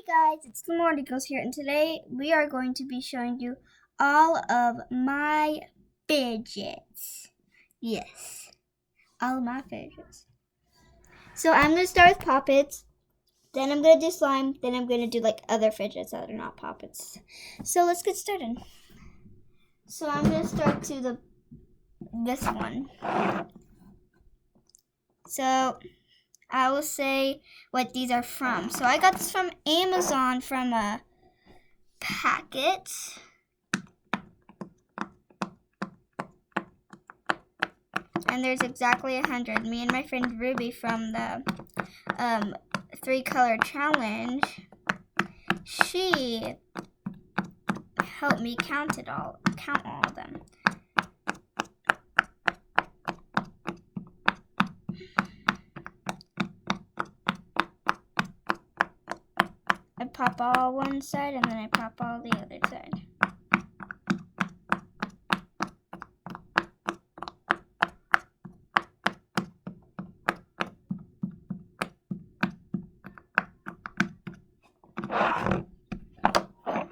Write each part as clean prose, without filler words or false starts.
guys, it's the Morning Girls here, and today we are going to be showing you all of my fidgets. Yes, all of my fidgets. So I'm going to start with poppets, then I'm going to do slime, then I'm going to do like other fidgets that are not poppets. So let's get started. So I'm going to start to this one. So I will say what these are from. So I got this from Amazon from a packet. And there's exactly 100. Me and my friend Ruby from the 3-color challenge, she helped me count all of them. I pop all one side and then I pop all the other side.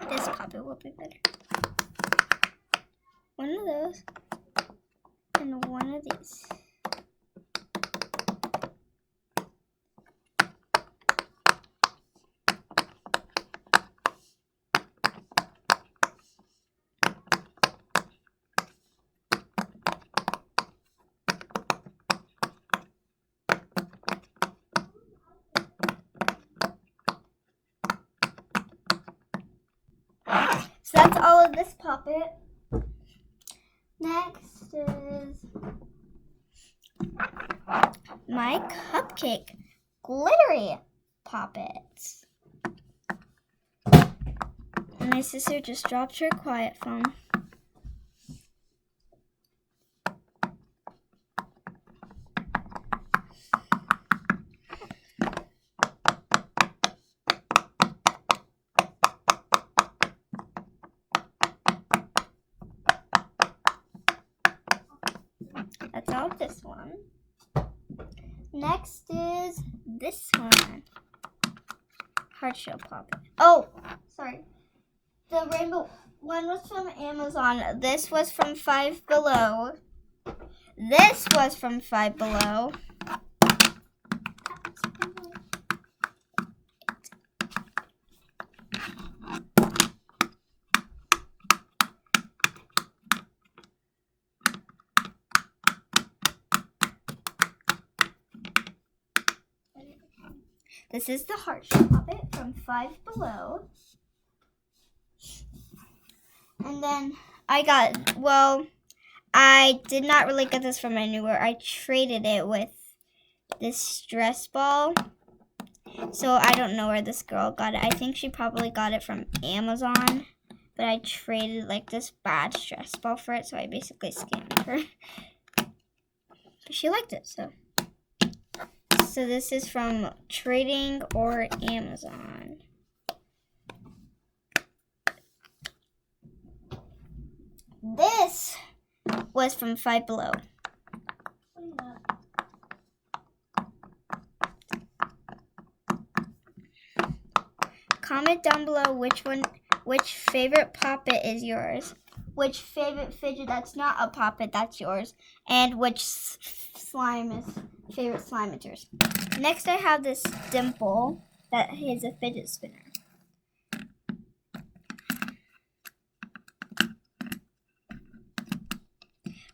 This poppet will be better. One of those and one of these. So that's all of this poppet. Next is my cupcake glittery poppets. And my sister just dropped her quiet phone. That's all of this one. Next is this one. Heart shell poppet. Oh, sorry. The rainbow one was from Amazon. This was from Five Below. This was from Five Below. This is the heart shape poppet from Five Below. And then I did not really get this from anywhere. I traded it with this stress ball. So I don't know where this girl got it. I think she probably got it from Amazon. But I traded like this bad stress ball for it. So I basically scammed her. But she liked it, so. So this is from Trading or Amazon. This was from Five Below. Comment down below which favorite poppet is yours, which favorite fidget that's not a poppet that's yours, and which favorite slime is yours. Next I have this dimple that is a fidget spinner.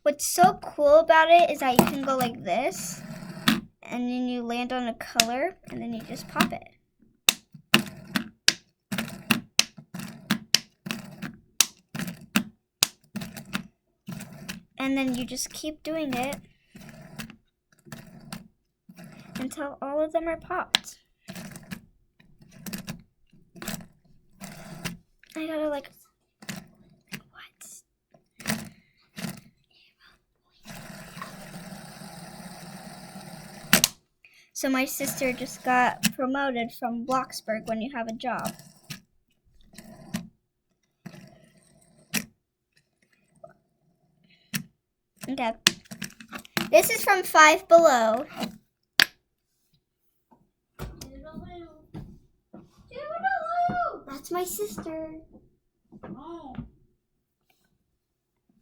What's so cool about it is that you can go like this, and then you land on a color, and then you just pop it. And then you just keep doing it until all of them are popped. I gotta what? So my sister just got promoted from Bloxburg when you have a job. Okay. This is from Five Below. That's my sister. Oh.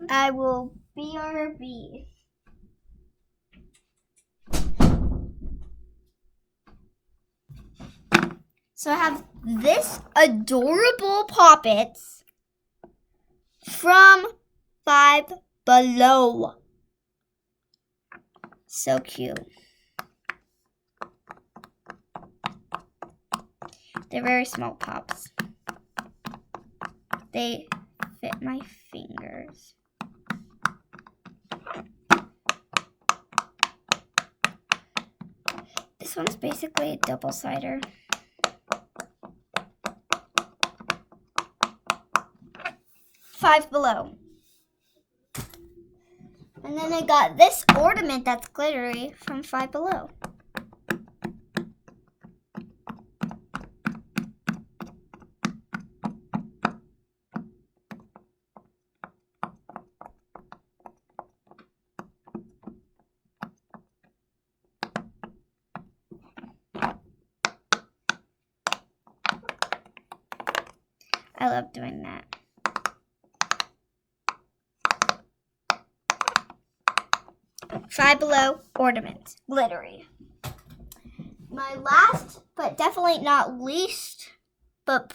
I will BRB. So I have this adorable Poppets from Five Below. So cute. They're very small pops. They fit my fingers. This one's basically a double-sider. Five Below. And then I got this ornament that's glittery from Five Below. I love doing that. Five Below ornament, glittery. My last, but definitely not least, but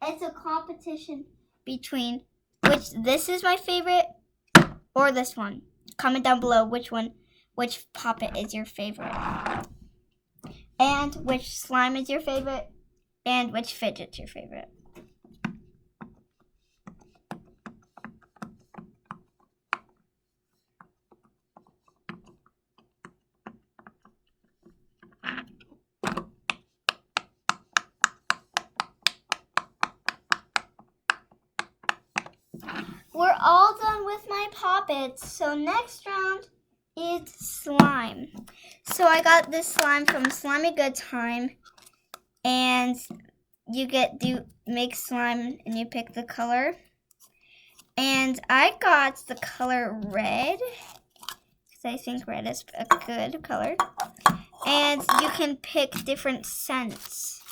it's a competition between this is my favorite or this one. Comment down below which Poppet is your favorite, and which slime is your favorite, and which fidget's your favorite. We're all done with my Poppets, so next round is slime. So I got this slime from Slimy Good Time, and you make slime and you pick the color. And I got the color red, because I think red is a good color. And you can pick different scents.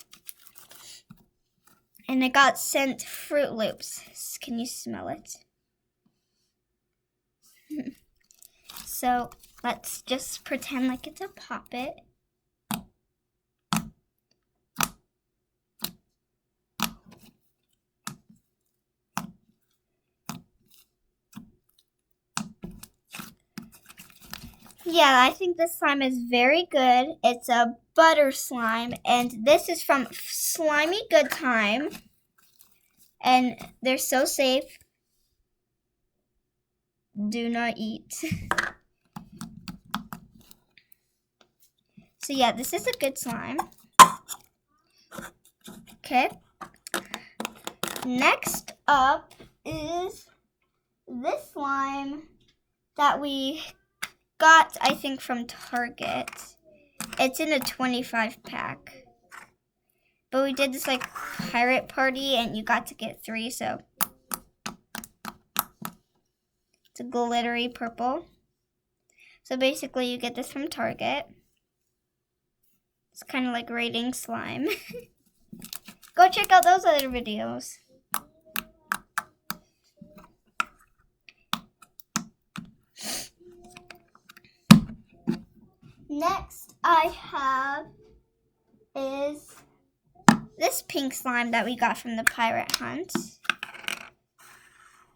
And I got scent Fruit Loops. Can you smell it? So let's just pretend like it's a Poppet. Yeah, I think this slime is very good. It's a butter slime, and this is from Slimy Good Time. And they're so safe. Do not eat. So yeah, this is a good slime. Okay. Next up is this slime that we got, I think, from Target. It's in a 25 pack. But we did this like pirate party and you got to get 3, so it's a glittery purple. So basically you get this from Target. It's kind of like rating slime. Go check out those other videos. Next I have is this pink slime that we got from the pirate hunt.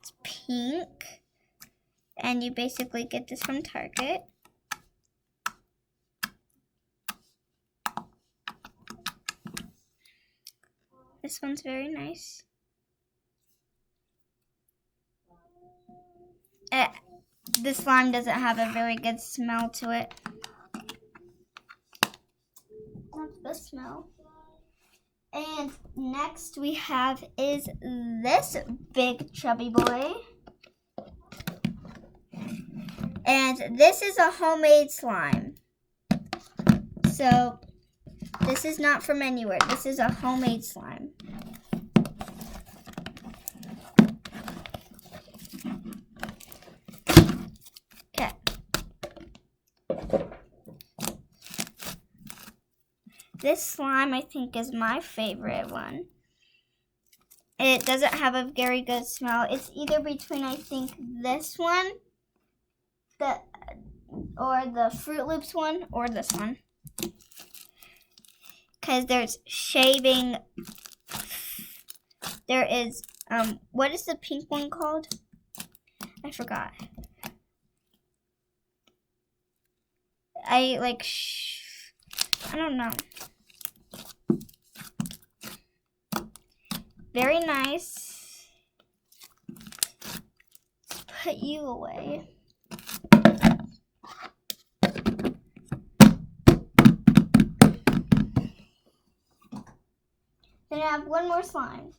It's pink. And you basically get this from Target. This one's very nice. This slime doesn't have a very good smell to it. Not the smell. And next we have is this big chubby boy. And this is a homemade slime. So this is not from anywhere. This is a homemade slime. Okay. This slime I think is my favorite one. It doesn't have a very good smell. It's either between, I think, this one, or the Fruit Loops one, or this one. Because there's shaving. There is, what is the pink one called? I forgot. I don't know. Very nice. Let's put you away. Then I have one more slime,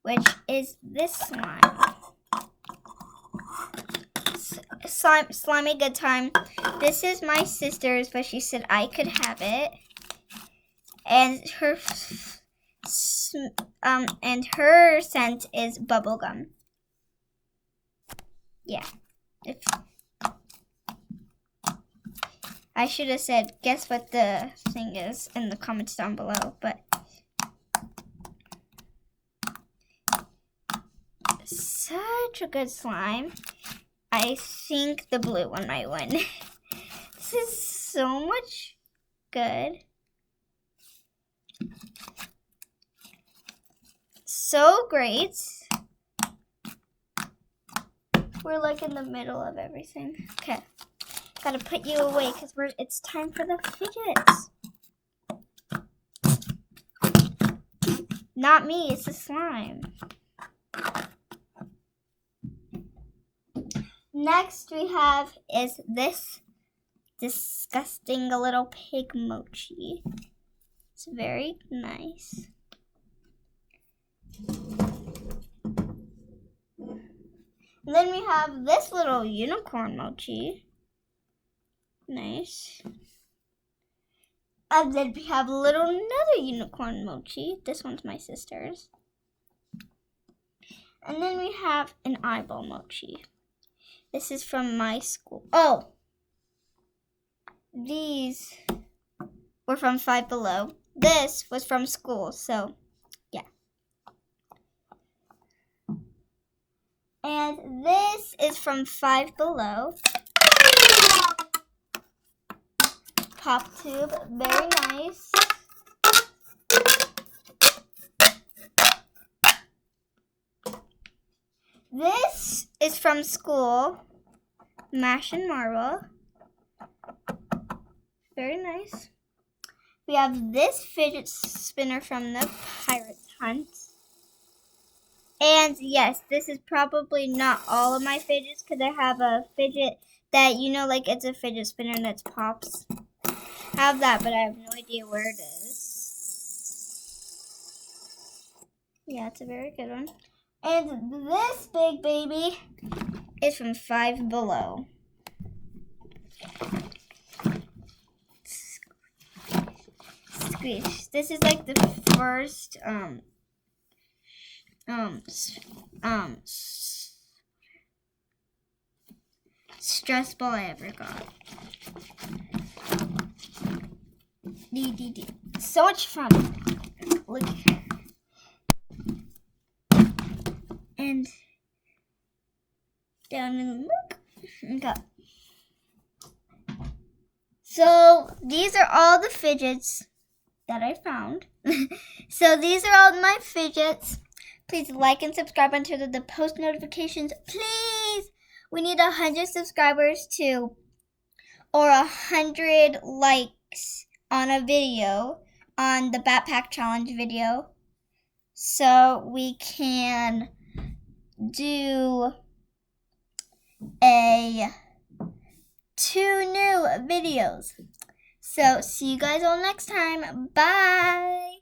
which is this slime. Slimy Good Time. This is my sister's, but she said I could have it. And her scent is bubblegum. Yeah. I should have said, guess what the thing is in the comments down below, but such a good slime. I think the blue one might win. This is so much good. So great. We're like in the middle of everything. Okay. Gotta put you away because it's time for the fidgets. Not me, it's the slime. Next we have is this disgusting little pig mochi. It's very nice. And then we have this little unicorn mochi. Nice. And then we have another unicorn mochi. This one's my sister's. And then we have an eyeball mochi. This is from my school. Oh! These were from Five Below. This was from school, so yeah. And this is from Five Below. Pop tube, very nice. This is from school. Mash and Marble. Very nice. We have this fidget spinner from the Pirate's Hunt. And yes, this is probably not all of my fidgets because I have a fidget that, like it's a fidget spinner that pops. I have that, but I have no idea where it is. Yeah, it's a very good one. And this big baby is from Five Below. Squish. This is like the first stress ball I ever got. So much fun. Look. And down in the look. Okay. So these are all the fidgets that I found. So these are all my fidgets. Please like and subscribe and turn on the post notifications. Please. We need 100 subscribers or 100 likes on a video, on the backpack challenge video, so we can do 2 new videos. So see you guys all next time. Bye.